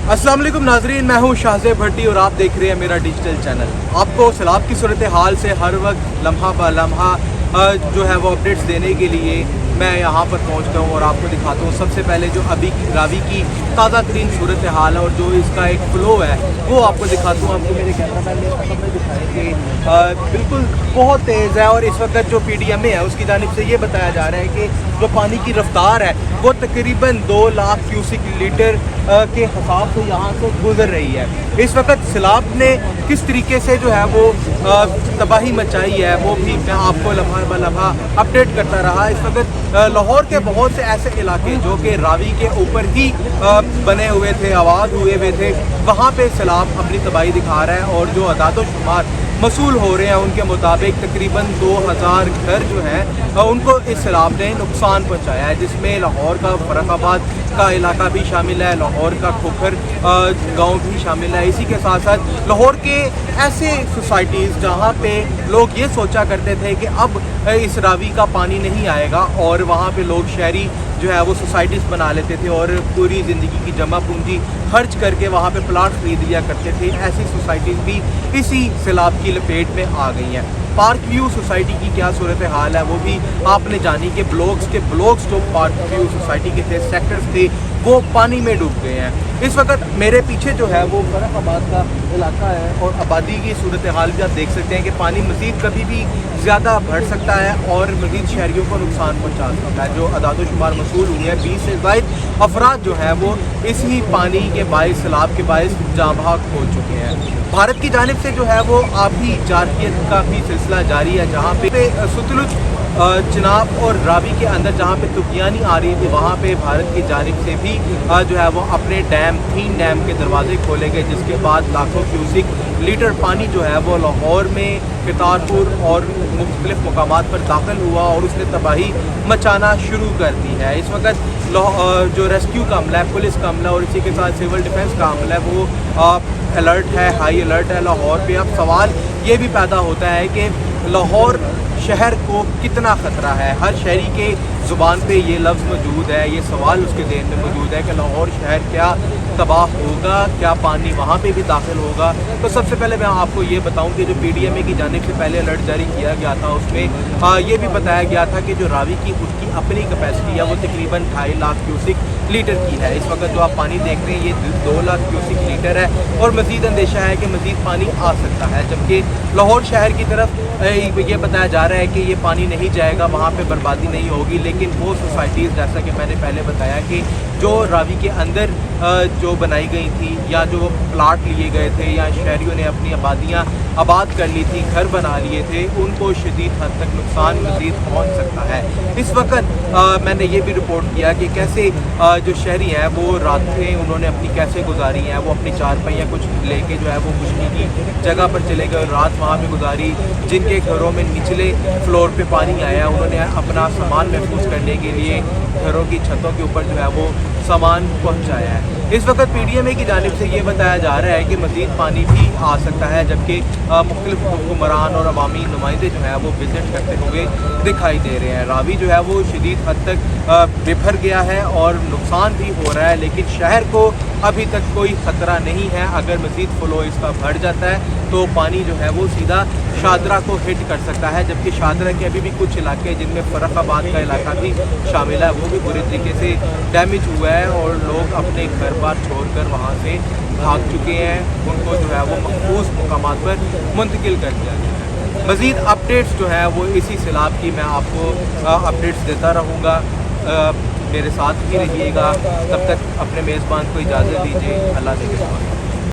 अस्सलाम वालेकुम नाजरीन, मैं हूँ शाहज़ेब भट्टी और आप देख रहे हैं मेरा डिजिटल चैनल। आपको सैलाब की सूरत हाल से हर वक्त लम्हा ब लम्हा जो है वो अपडेट्स देने के लिए मैं यहाँ पर पहुँचता हूँ और आपको दिखाता हूँ। सबसे पहले जो अभी रावी की ताज़ा तरीन सूरत हाल है और जो इसका एक फ़्लो है वो आपको दिखाता हूँ। आपको मेरे कैमरामैन ने सामने दिखाएंगे, बिल्कुल बहुत तेज़ है और इस वक्त जो PDMA है उसकी जानिब से ये बताया जा रहा है कि जो पानी की रफ्तार है वो तकरीबन 2 लाख क्यूसिक लीटर के हिसाब से यहाँ से गुजर रही है। इस वक्त सैलाब ने किस तरीके से जो है वो तबाही मचाई है वो भी मैं आपको लम्हा ब लम्हा अपडेट करता रहा। इस वक्त लाहौर के बहुत से ऐसे इलाके जो कि रावी के ऊपर ही बने हुए थे, आबाद हुए थे, वहाँ पे सैलाब अपनी तबाही दिखा रहा है और जो अदाद शुमार मसूल हो रहे हैं उनके मुताबिक तकरीबन 2000 घर जो हैं उनको इस सैलाब ने नुकसान पहुंचाया है, जिसमें लाहौर का फर्रुखाबाद का इलाका भी शामिल है, लाहौर का खोखर गांव भी शामिल है। इसी के साथ साथ लाहौर के ऐसे सोसाइटीज़ जहां पे लोग ये सोचा करते थे कि अब इस रावी का पानी नहीं आएगा और वहां पे लोग शहरी जो है वो सोसाइटीज़ बना लेते थे और पूरी ज़िंदगी की जमा पूंजी खर्च करके वहाँ पे प्लाट खरीद लिया करते थे। ऐसी सोसाइटीज़ भी इसी सैलाब की लपेट में आ गई हैं। पार्क व्यू सोसाइटी की क्या सूरत हाल है वो भी आपने जानी कि ब्लॉक्स जो पार्क व्यू सोसाइटी के थे, सेक्टर्स थे, वो पानी में डूब गए हैं। इस वक्त मेरे पीछे जो है वो फर्रुखाबाद का इलाका है और आबादी की सूरत हाल भी आप देख सकते हैं कि पानी मज़ीद कभी भी ज़्यादा बढ़ सकता है और मज़ीद शहरियों को नुकसान पहुँचा सकता है। जो अदाद शुमार मसूल हुए हैं 20 से ज़ायद अफराद जो हैं वो इसी पानी के बाइस सैलाब के बाइस जाँ बहक हो चुके हैं। भारत की जानिब से जो है वो आबी जारखियत का भी सिलसिला जारी है, जहाँ पे सतलुज चिनाब और रावी के अंदर जहाँ पे तुफियानी आ रही थी वहाँ पे भारत की जानिब से भी जो है वो अपने डैम 3 डैम के दरवाजे खोले गए, जिसके बाद लाखों क्यूसिक लीटर पानी जो है वो लाहौर में, करतारपुर और मुख्तलिफ मकामात पर दाखिल हुआ और उसने तबाही मचाना शुरू कर दी है। इस वक्त जो रेस्क्यू का अमला है, पुलिस का अमला और इसी के साथ सिविल डिफेंस का अमला है वो अलर्ट है, हाई अलर्ट है लाहौर पे। अब सवाल ये भी पैदा होता है कि लाहौर शहर को कितना ख़तरा है। हर शहरी के ज़ुबान पे ये लफ्ज़ मौजूद है, ये सवाल उसके ज़हन में मौजूद है कि लाहौर शहर क्या तबाह होगा, क्या पानी वहाँ पे भी दाखिल होगा। तो सबसे पहले मैं आपको ये बताऊं कि जो PDMA की जानिब से पहले अलर्ट जारी किया गया था उसमें ये भी बताया गया था कि जो रावी की उसकी अपनी कैपेसिटी है वो तकरीबन 2.5 लाख क्यूसिक लीटर की है। इस वक्त जो आप पानी देख रहे हैं ये 2 लाख क्यूसिक लीटर है और मज़ीद अंदेशा है कि मज़ीद पानी आ सकता है, जबकि लाहौर शहर की तरफ ये बताया जा रहा है कि ये पानी नहीं जाएगा, वहाँ पे बर्बादी नहीं होगी। लेकिन वो सोसाइटीज़ जैसा कि मैंने पहले बताया कि जो रावी के अंदर जो बनाई गई थी या जो प्लाट लिए गए थे या शहरियों ने अपनी आबादियाँ आबाद कर ली थी, घर बना लिए थे, उनको शदीद हद तक नुकसान मज़ीद पहुँच सकता है। इस वक्त मैंने ये भी रिपोर्ट किया कि कैसे जो शहरी हैं वो रातें उन्होंने अपनी कैसे गुजारी हैं। वो अपनी चारपाइयाँ कुछ लेके जो है वो खुशकी की जगह पर चले गए और रात वहाँ पे गुजारी। जिनके घरों में निचले फ्लोर पे पानी आया उन्होंने अपना सामान महफूज करने के लिए घरों की छतों के ऊपर जो है वो सामान पहुँचाया है। इस वक्त PDMA की जानिब से ये बताया जा रहा है कि मज़ीद पानी भी आ सकता है, जबकि मुख्तलिफ हुक्मरान और अवामी नुमाइंदे जो है वो विज़िट करते हुए दिखाई दे रहे हैं। रावी जो है वो शदीद हद तक बिफर गया है और नुकसान भी हो रहा है, लेकिन शहर को अभी तक कोई ख़तरा नहीं है। अगर मज़ीद फ़्लो इसका बढ़ जाता है तो पानी जो है वो सीधा शादरा को हिट कर सकता है, जबकि शादरा के अभी भी कुछ इलाके जिनमें फर्रुखाबाद का इलाका भी शामिल है वो भी बुरी तरीके से डैमेज हुआ है और लोग अपने घर बार छोड़कर वहाँ से भाग चुके हैं। उनको जो है वो महफूज मकामात पर मुंतकिल कर दिया गया है। मज़ीद अपडेट्स जो है वो इसी सैलाब की मैं आपको अपडेट्स देता रहूँगा। मेरे साथ ही रहिएगा, तब तक अपने मेज़बान को इजाज़त दीजिए। अल्लाह ने